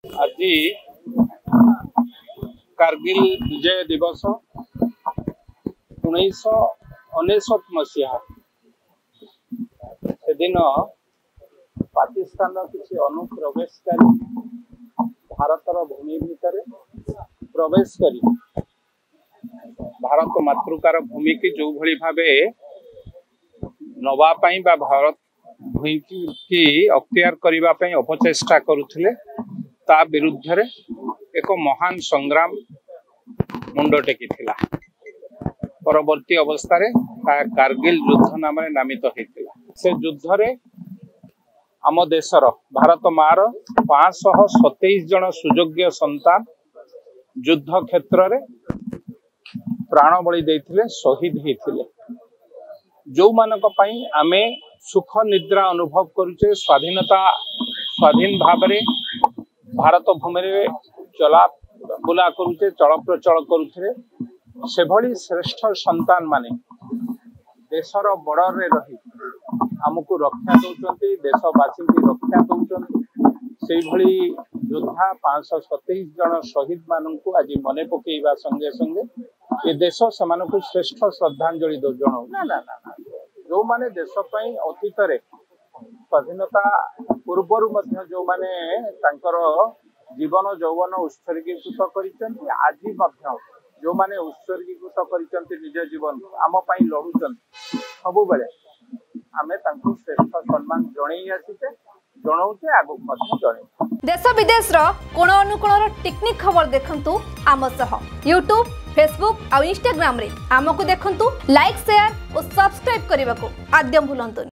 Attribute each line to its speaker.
Speaker 1: आज कारगिल विजय दिवस 1999 मसीहा से दिन पाकिस्तान किसी अनुप्रवेशकारी भारतर भूमि भितर प्रवेश करी भारत मातृकार भूमि की जो भली भावे नवापाई बा भारत भूमि की अख्तियार करने अपचेष्टा करुथिले ता विरुद्ध रे एक महान संग्राम मुंड टेकी थिला। परवर्ती अवस्था रे कारगिल युद्ध नाम नामित होइतिला। से युद्ध रे आम देशर भारत मार 527 जन सुयोग्य संतान युद्ध क्षेत्र रे प्राण बलि देइथिले, शहीद होइथिले। जो मानक पई आमे सुख निद्रा अनुभव करुचे, स्वाधीन भाव रे भारत भूमि रे चला बुला करुचे, चल प्रचल करुथे, से भली श्रेष्ठ संतान माने देशर बॉर्डर रे रही आमको रक्षा दौरान, देशवासी की रक्षा दौरान। से भली योद्धा 527 जन शहीद मानू आज मन पकेवा संगे संगे ये देश से श्रेष्ठ श्रद्धांजलि जनाऊ ना ना ना जो माने देश अतीत स्वाधीनता पूर्वर जो माने जीवन यौवन उत्सर्गीकृत कर आज जो माने उत्सर्गीकृत कर निज जीवन आम लड़ुं सब बेले आमे श्रेष्ठ सम्मान जन आसीचे जनाऊे आगुक जन।
Speaker 2: देश विदेश कोण अनुकोण टेक्निक खबर देखंतु आम सह यूट्यूब, फेसबुक और इंस्टाग्राम रे आमको देखंतु, लाइक, शेयर और सब्सक्राइब करने को आद्य भूलंतु।